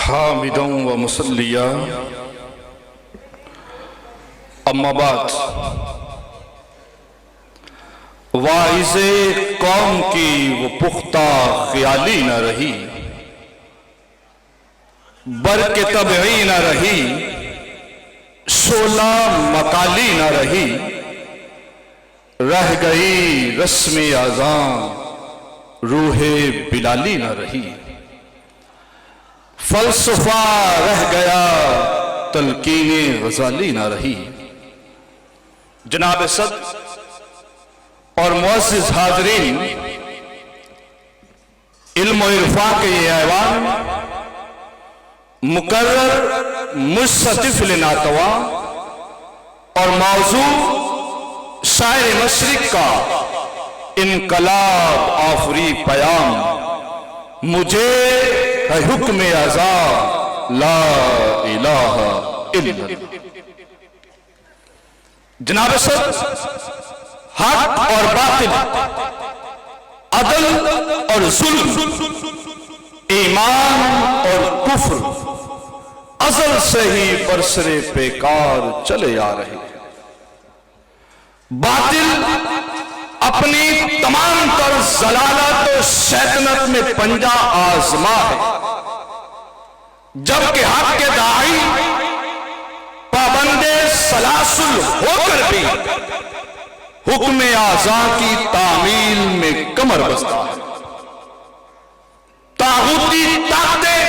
حامدا و مسلیا اما بعد، واعظ قوم کی وہ پختہ خیالی نہ رہی، برق طبعی نہ رہی، شعلہ مکالی نہ رہی، رہ گئی رسم اذان روح بلالی نہ رہی، فلسفہ رہ گیا تلقین غزالی نہ رہی۔ جناب صدر اور معزز حاضرین، علم و عرفاں کے یہ ایوان مقرر مستطف لناتوا اور موضوع شاعر مشرق کا انقلاب آفری پیام، مجھے ہے حکم ازا لا الہ الا اللہ۔ جناب صدر، حق اور باطل، عدل اور ظلم، ایمان اور کفر ازل سے ہی برسر پیکار چلے آ رہے ہیں۔ باطل اپنی تمام تر ضلالت و شیطنت میں پنجہ آزما ہے، جبکہ حق کے داعی پابند سلاسل ہو کر بھی حکم اعضاء کی تعمیل میں کمر بستہ ہے۔ طاغوتی طاقتیں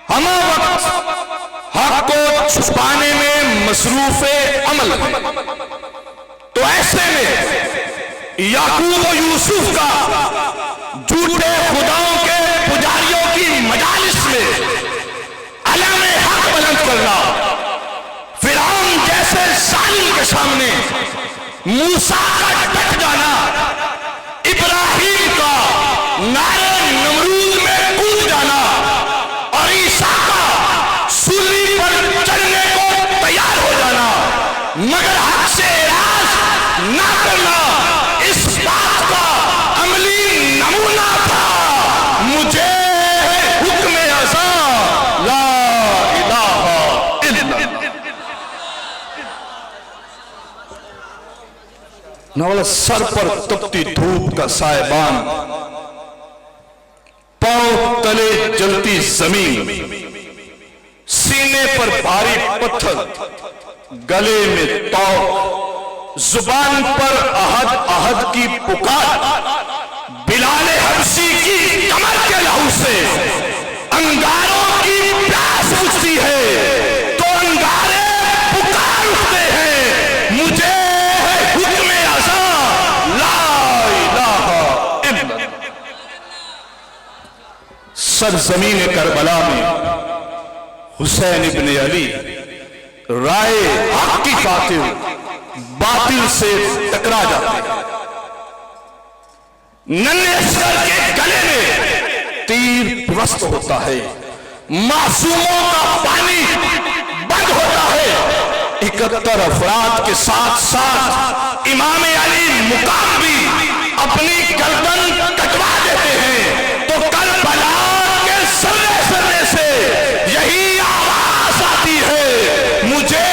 ہمہ وقت حق کو چھپانے میں مصروف عمل ہیں، تو ایسے میں یعقوب و یوسف کا جھوٹے خداؤں کے پجاریوں کی مجالس میں علم حق بلند کرنا، فرعون جیسے ظالم کے سامنے موسیٰ کا ڈٹ جانا، ابراہیم کا نعرہ نمرود میں کود جانا اور عیسیٰ کا سولی پر چڑھنے کو تیار ہو جانا، مگر حق سے اعراض نہ کرنا اس بات کا عملی نمونہ تھا۔ مجھے حکم ازا لا الہ الا اللہ۔ نولا سر پر تپتی دھوپ کا سائبان، پاؤں تلے جلتی زمین، سینے پر بھاری پتھر، گلے میں توق، زبان پر احد کی پکار، بلال حبشی کی کمر کے لہو سے انگاروں کی پیاس بجھتی ہے تو انگارے پکار اٹھتے ہیں، مجھے حکم ازا لا الہ الا اللہ۔ سرزمین کربلا میں حسین ابن علی رائے حق کی خاطر باطل سے ٹکرا جاتے ہیں، ننھے اصغر کے گلے میں تیر پرست ہوتا ہے، معصوموں کا پانی بند ہوتا ہے۔ 71 افراد کے ساتھ ساتھ امام علی مقام بھی اپنی گردن کٹوا دیتے ہیں، تو کربلا کے ذرے ذرے سے یہی آواز آتی ہے، مجھے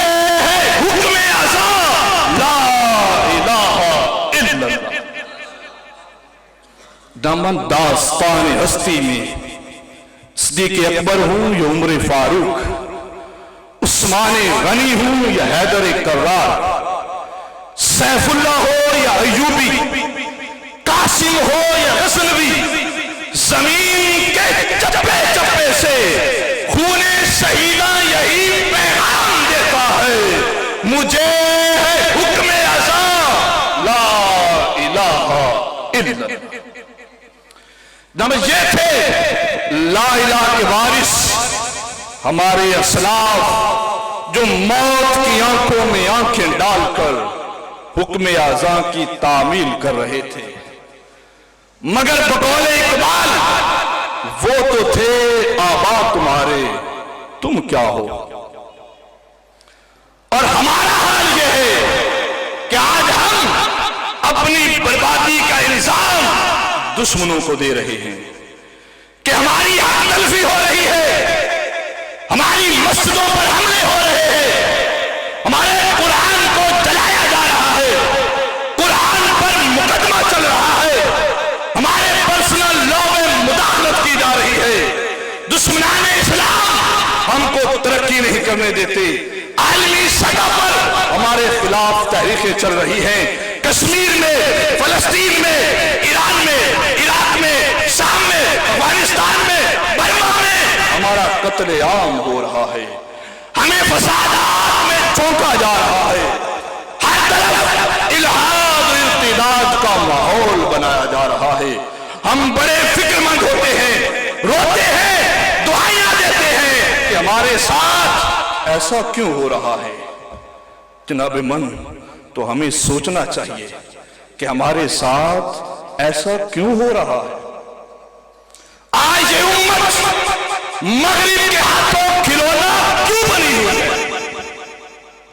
حکم ازا لا الہ الا اللہ۔ دامن داستان ہستی میں صدیق اکبر ہوں یا عمر فاروق، عثمان غنی ہوں یا حیدر کرار، سیف اللہ ہو یا ایوبی، قاسم ہو یا غزنوی، زمین کے چپے چپے سے خون شہیدہ یہی پیغام دیتا ہے، مجھے حکم ازا لا الہ الا اللہ۔ یہ تھے لا الہ کے وارث، ہمارے اسلاف جو موت کی آنکھوں میں آنکھیں ڈال کر حکم اعضاء کی تعمیل کر رہے تھے، مگر بقول اقبال وہ تو تھے آبا تمہارے، تم کیا ہو؟ اور ہمارا حال یہ ہے کہ آج ہم اپنی بربادی کا الزام دشمنوں کو دے رہے ہیں کہ ہماری حق تلفی ہو رہی ہے، مسجدوں پر حملے ہو رہے ہیں، ہمارے قرآن کو جلایا جا رہا ہے، قرآن پر مقدمہ چل رہا ہے، ہمارے پرسنل لا میں مداخلت کی جا رہی ہے، دشمنان اسلام ہم کو ترقی نہیں کرنے دیتے، عالمی سطح پر ہمارے خلاف تحریکیں چل رہی ہیں، کشمیر میں، فلسطین میں، ایران میں، عراق میں، شام میں، افغانستان میں، برما میں ہمارا قتل عام ہو رہا ہے، ہمیں فسادات میں چونکا جا رہا ہے، ہر طرف الحاد و ارتداد کا ماحول بنایا جا رہا ہے، ہم بڑے فکر مند ہوتے ہیں، روتے ہیں، دعائیاں دیتے ہیں کہ ہمارے ساتھ ایسا کیوں ہو رہا ہے؟ جناب من، تو ہمیں سوچنا چاہیے کہ ہمارے ساتھ ایسا کیوں ہو رہا ہے؟ آج یہ امت مغرب کے ہاتھوں کھلونا کیوں بنی ہوئی ہے؟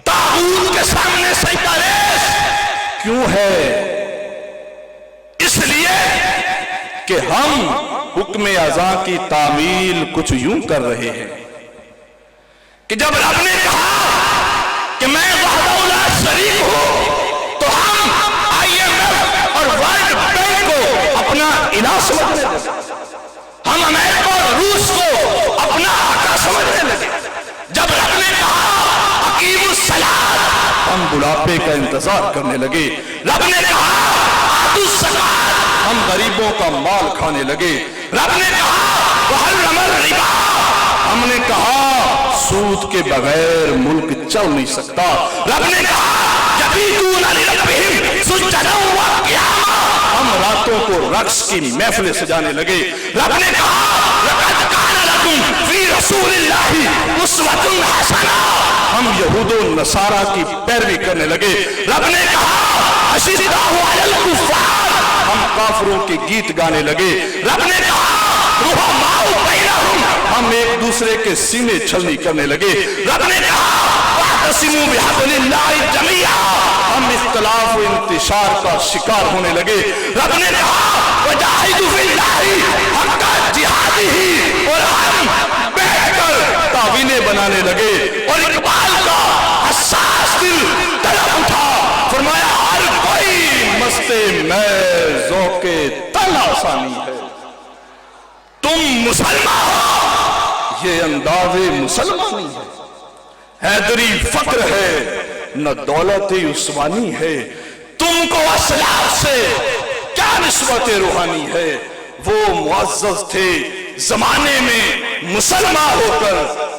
طاغوت کے سامنے سجدہ ریز کیوں ہے؟ اس لیے کہ ہم حکم اعضاء کی تعمیل کچھ یوں کر رہے ہیں کہ جب رب نے کہا کہ میں وحدہ لا شریک ہوں تو ہم IMF اور ورلڈ بینک کو اپنا الہ سمجھنے لگے، ہم امریکہ اور روس کو اپنا آقا سمجھنے لگے، جب رب نے کہا اقیموا الصلاۃ ہم بڑھاپے کا انتظار کرنے لگے، رب نے کہا آتوا الزکوٰۃ ہم غریبوں کا مال کھانے لگے، رب نے کہا وحرم الربا ہم نے کہا سود کے بغیر ملک چل نہیں سکتا، رب نے کہا یبیتون لربہم سجدا وقیاما ہم راتوں کو رقص کی محفلیں سجانے لگے، رب نے کہا لقد کان لکم فی رسول اللہ اسوۃ حسنہ ہم یہود و نصارہ کی پیروی کرنے لگے، رب نے کہا اشداء علی الکفار ہم کافروں کے گیت گانے لگے، رب نے کہا رحماء بینہم ہم ایک دوسرے کے سینے چھلنی کرنے لگے، رب نے کہا واعتصموا بحبل اللہ جمیعا ہم اختلاف و انتشار کا شکار ہونے لگے، رب نے کہا وجاہدوا فی اللہ حق جہادہ اور ہم بیٹھ کر تعویلیں بنانے لگے، اور اقبال کا حساس دل تڑپ اٹھا، فرمایا ہر کوئی مست میں ذوق تن آسانی ہے، تم مسلمان ہو یہ انداز مسلمانی ہے، حیدری فقر ہے نہ دولت عثمانی ہے، تم کو اسلاف سے کیا نسبت روحانی ہے، وہ معزز تھے زمانے میں مسلمان ہو کر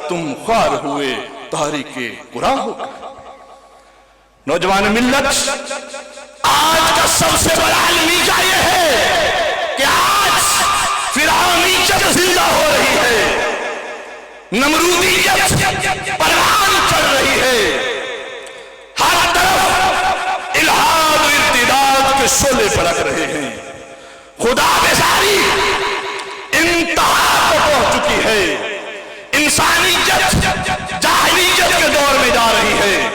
تم خوار ہوئے تحریک قرآن ہو کر۔ نوجوان ملت، آج کا سب سے بڑا المیہ یہ ہے کہ آج فرعونیت زندہ ہو رہی ہے، نمرودیت پروان چڑھ رہی ہے، ہر طرف الحاد و ارتداد کے شعلے پھڑک رہے ہیں، خدا بیزاری انتہا کو پہنچ چکی ہے، انسانیت جاہلیت کے دور میں جا رہی ہے،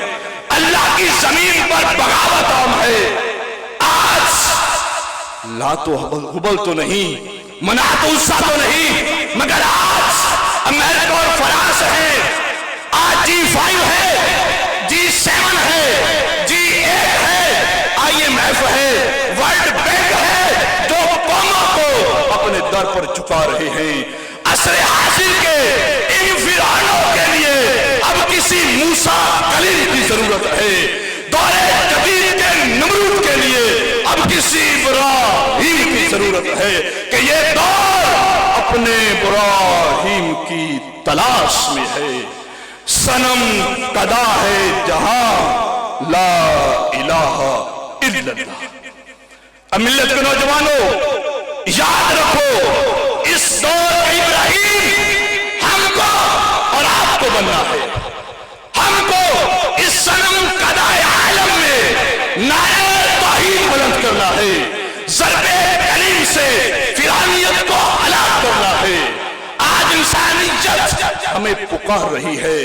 اللہ کی زمین پر بغاوت عام ہے، آج لات و حبل تو نہیں، منات و عزا تو نہیں، مگر آج امریکہ اور فرانس ہے، آج G5 ہے، G7 ہے، G8 ہے، IMF ہے، ورلڈ بینک ہے، جو قوموں کو اپنے در پر چکا رہے ہیں، عصر حاضر کے ان فرعونوں کے لیے اب کسی موسیٰ کلیم کی ضرورت ہے، دور جدید کے نمرود کے لیے اب کسی ابراہیم کی ضرورت ہے کہ یہ دور اپنے ابراہیم کی تلاش میں ہے، صنم قدا ہے جہاں لا الہ الا اللہ۔ اب ملت کے نوجوانوں یاد رکھو، اس دور کا ابراہیم ہم کو اور آپ کو بننا ہے، ہم کو اس صنم قدا عالم میں نعرہ توحید بلند کرنا ہے، ضرب کلیم سے فرعونیت کو ہلاک کرنا ہے۔ آج انسانیت ہمیں پکار رہی ہے،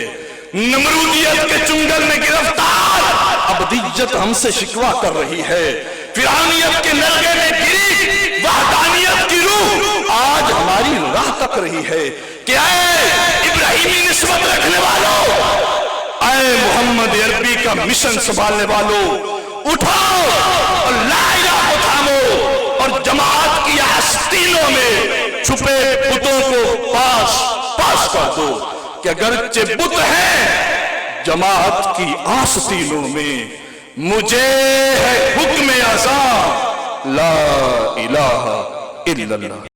نمرودیت کے چنگل میں گرفتار ابدیت ہم سے شکوہ کر رہی ہے، فرعونیت کے نلگے میں گری وحدانیت کی روح آج ہماری راہ تک رہی ہے کہ اے ابراہیم رحیمی نسبت رکھنے والوں، اے محمد عربی کا مشن سنبھالنے والوں، اٹھاؤ اور لا الہ کو تھامو اور جماعت کی آستینوں میں چھپے بتوں کو پاس کر دو کہ اگرچہ بت ہیں جماعت کی آستینوں میں، مجھے ہے حکم اعظم لا الہ الا اللہ۔